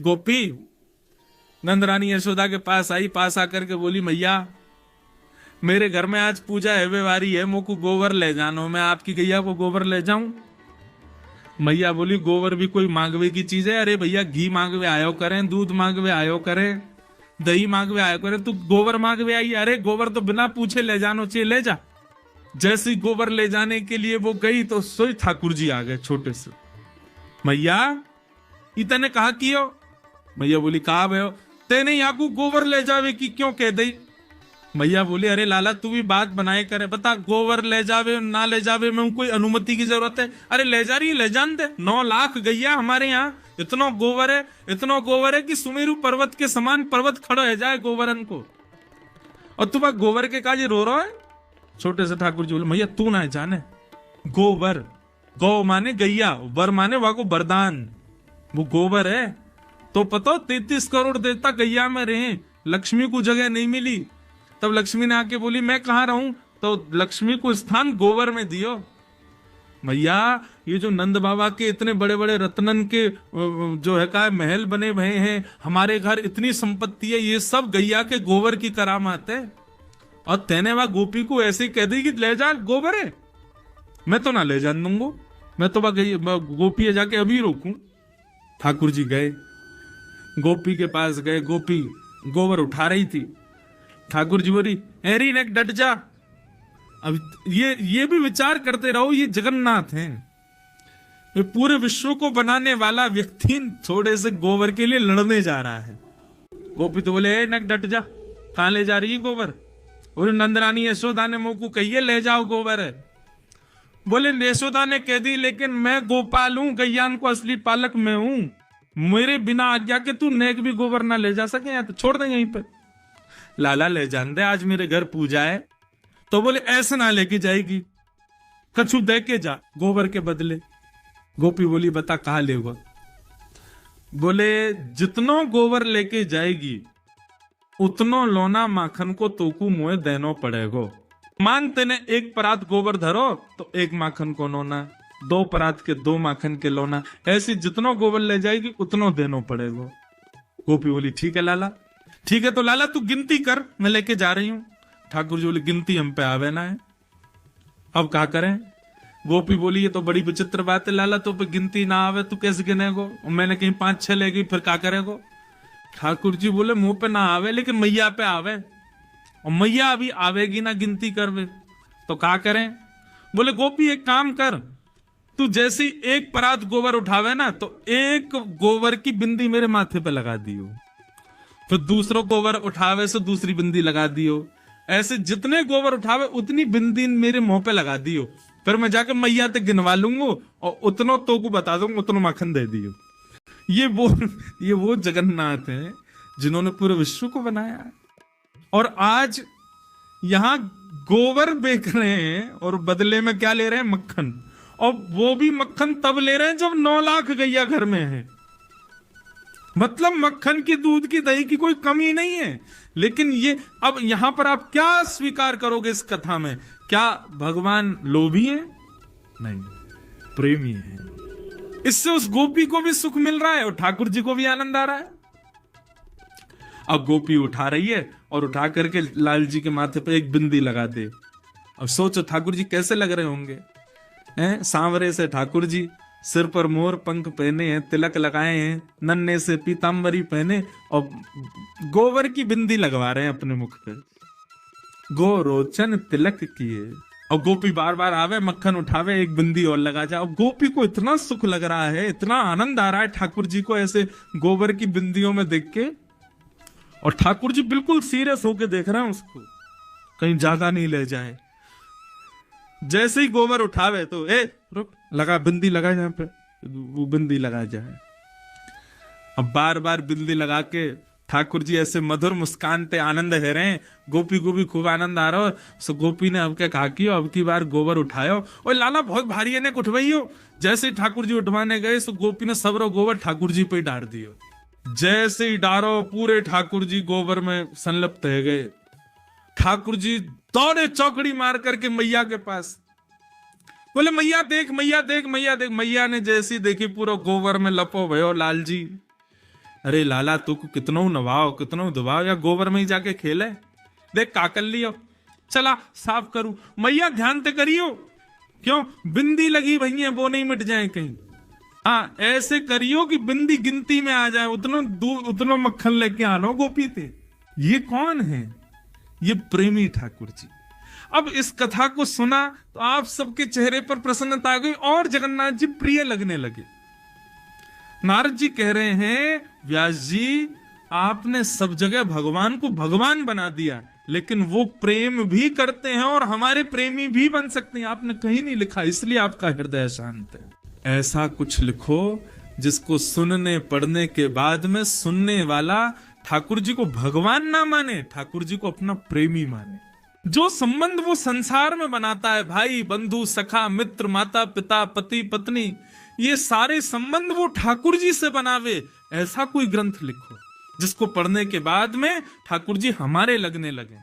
एक गोपी नंद रानी यशोदा के पास आई, पास आकर के बोली, मैया मेरे घर में आज पूजा है व्यवहारी है, मोको गोबर ले जानो, मैं आपकी गैया को गोबर ले जाऊं। मैया बोली, गोबर भी कोई मांगवे की चीज है? अरे भैया घी मांगवे आयो करें, दूध मांगवे आयो करें, दही मांगवे आयो करें, तू गोबर मांगवे आई? अरे गोबर तो बिना पूछे ले जानो चाहिए, ले जा। जैसे गोबर ले जाने के लिए वो गई तो सोई ठाकुर जी आ गए छोटे से। मैया इतने कहा कियो? मैया बोली, कहा भयो तेने यहाँ को गोबर ले जावे की क्यों कह दई? मैया बोली, अरे लाला तू भी बात बनाए करे, बता गोबर ले जावे ना ले जावे में कोई अनुमति की जरूरत है? अरे ले जा रही ले जान दे, 9 लाख गैया हमारे यहाँ, इतना गोबर है कि सुमेरु पर्वत के समान पर्वत खड़ा है जाए गोबरन को, और तुम गोबर के काजे रो रहा है? छोटे से ठाकुर जी बोले, मैया तू ना जाने, गोबर, गौ माने गैया, वर माने वाको वरदान, वो गोबर है तो पता 33 करोड़ देवता गैया में रहे, लक्ष्मी को जगह नहीं मिली, तब लक्ष्मी ने आके बोली मैं कहां रहूं, तो लक्ष्मी को स्थान गोबर में दियो। मैया ये जो नंद बाबा के इतने बड़े बड़े रत्नन के जो है का महल बने हुए हैं, हमारे घर इतनी संपत्ति है, ये सब गैया के गोबर की करामात है, और तेने वह गोपी को ऐसे कह दी कि ले जा गोबर है, मैं तो ना ले जान दूंगा, मैं तो वह गोपी जाके अभी रोकूं। ठाकुर जी गए, गोपी के पास गए, गोपी गोबर उठा रही थी। ठाकुर जी बोली, एरी नेक डट जा। अब ये भी विचार करते रहो, ये जगन्नाथ हैं, ये पूरे विश्व को बनाने वाला व्यक्ति थोड़े से गोबर के लिए लड़ने जा रहा है। गोपी तो बोले, नेक डट जा, कहां ले जा रही है गोबर? बोले नंदरानी यशोदा ने मुंह को कहिए ले जाओ गोबर है। बोले यशोदा ने कह दी, लेकिन मैं गोपाल हूं, गैयान को असली पालक मैं हूं, मेरे बिना आज्ञा के तू नेक भी गोबर ना ले जा सके, या तो छोड़ दे यहीं पे। लाला ले जान दे, आज मेरे घर पूजा है। तो बोले ऐसे ना लेके जाएगी, कछु दे के जा गोबर के बदले। गोपी बोली, बता कहां लेगा? बोले जितनो गोबर लेके जाएगी उतनो लोना माखन को तोकू मुए देनो पड़ेगो। मान तेने 1 परात गोबर धरो तो 1 माखन को लोना, 2 परात के 2 माखन के लोना, ऐसी जितनो गोबर ले जाएगी उतनो देनो पड़ेगो। गोपी बोली, ठीक है लाला, ठीक है, तो लाला तू गिनती कर, मैं लेके जा रही हूं। ठाकुर जी बोले, गिनती हम पे आवे ना है, अब क्या करें? गोपी बोली, ये तो बड़ी विचित्र बात है लाला, तो पे गिनती ना आवे तू कैसे गिनेगो? मैंने कहीं 5-6 ले गई, फिर क्या करेगो? ठाकुर जी बोले, मुंह पे ना आवे लेकिन मैया पे आवे, और मैया अभी आवेगी ना गिनती करवे, तो क्या करें? बोले गोपी एक काम कर, तू जैसी 1 परात गोबर उठावे ना तो 1 गोबर की बिंदी मेरे माथे पे लगा दियो, फिर दूसरों गोबर उठावे से दूसरी बिंदी लगा दियो, ऐसे जितने गोबर उठावे उतनी बिंदी मेरे मुंह पे लगा दियो, फिर मैं जाकर मैया तक गिनवा लूंगा और उतनो तो को बता दूंगा, उतनो माखन दे दियो। ये वो जगन्नाथ हैं जिन्होंने पूरे विश्व को बनाया, और आज यहां गोबर बेच रहे हैं और बदले में क्या ले रहे हैं? मक्खन, और वो भी मक्खन तब ले रहे हैं जब 9 लाख गैया घर में है। मतलब मक्खन की, दूध की, दही की कोई कमी नहीं है। लेकिन ये अब यहां पर आप क्या स्वीकार करोगे इस कथा में? क्या भगवान लोभी है? नहीं, प्रेमी है। इससे उस गोपी को भी सुख मिल रहा है और ठाकुर जी को भी आनंद आ रहा है। अब गोपी उठा रही है और उठा करके लाल जी के माथे पे 1 बिंदी लगा दे। अब सोचो ठाकुर जी कैसे लग रहे होंगे, हैं? सांवरे से ठाकुर जी, सिर पर मोर पंख पहने हैं, तिलक लगाए हैं, नन्हे से पीतांबरी पहने, और गोबर की बिंदी लगवा रहे हैं अपने मुख पे, गोरोचन तिलक किए। और गोपी बार बार आवे, मक्खन उठावे, 1 बिंदी और लगा जाए। और गोपी को इतना सुख लग रहा है, इतना आनंद आ रहा है ठाकुर जी को ऐसे गोबर की बिंदियों में देख के, और ठाकुर जी बिल्कुल सीरियस होके देख रहे हैं उसको, कहीं ज्यादा नहीं ले जाए। जैसे ही गोबर उठावे तो रुक, लगा बिंदी लगा यहाँ पे, वो बिंदी लगा जाए। अब बार बार बिंदी लगा के ठाकुर जी ऐसे मधुर मुस्कान ते आनंद है रहे हैं। गोपी को भी खूब आनंद आ रहा हो। सो गोपी ने अब क्या कहा कि अब की बार गोबर उठायो, और लाला बहुत भारी है ने उठवाइयो। जैसे ही ठाकुर जी उठवाने गए सो गोपी ने सबरो गोबर ठाकुर जी पे डाल दियो। जैसे ही डारो पूरे ठाकुर जी गोबर में संलिप्त हो गए। ठाकुर जी दौड़े चौकड़ी मार करके मैया के पास, बोले मैया देख, मैया देख, मैया देख। मैया ने जैसी देखी पूरा गोबर में लपो भयो लाल जी। अरे लाला तू को कितनो नवाओ कितनो दबाओ या गोबर में ही जाके खेले, देख का कर लियो, चला साफ करूं। मैया ध्यान ते करियो, क्यों बिंदी लगी भई है वो नहीं मिट जाए कहीं। हाँ ऐसे करियो कि बिंदी गिनती में आ जाए, उतनो दूध उतनो मक्खन लेके आनो गोपी थे। ये कौन है? ये प्रेमी ठाकुर जी। अब इस कथा को सुना तो आप सबके चेहरे पर प्रसन्नता आ गई और जगन्नाथ जी प्रिय लगने लगे। नारद जी कह रहे हैं व्यास जी आपने सब जगह भगवान को भगवान बना दिया, लेकिन वो प्रेम भी करते हैं और हमारे प्रेमी भी बन सकते हैं। आपने कहीं नहीं लिखा, इसलिए आपका हृदय शांत है। ऐसा कुछ लिखो जिसको सुनने पढ़ने के बाद में सुनने वाला ठाकुर जी को भगवान ना माने, ठाकुर जी को अपना प्रेमी माने। जो संबंध वो संसार में बनाता है, भाई बंधु सखा मित्र माता पिता पति पत्नी, ये सारे संबंध वो ठाकुर जी से बनावे। ऐसा कोई ग्रंथ लिखो जिसको पढ़ने के बाद में ठाकुर जी हमारे लगने लगे।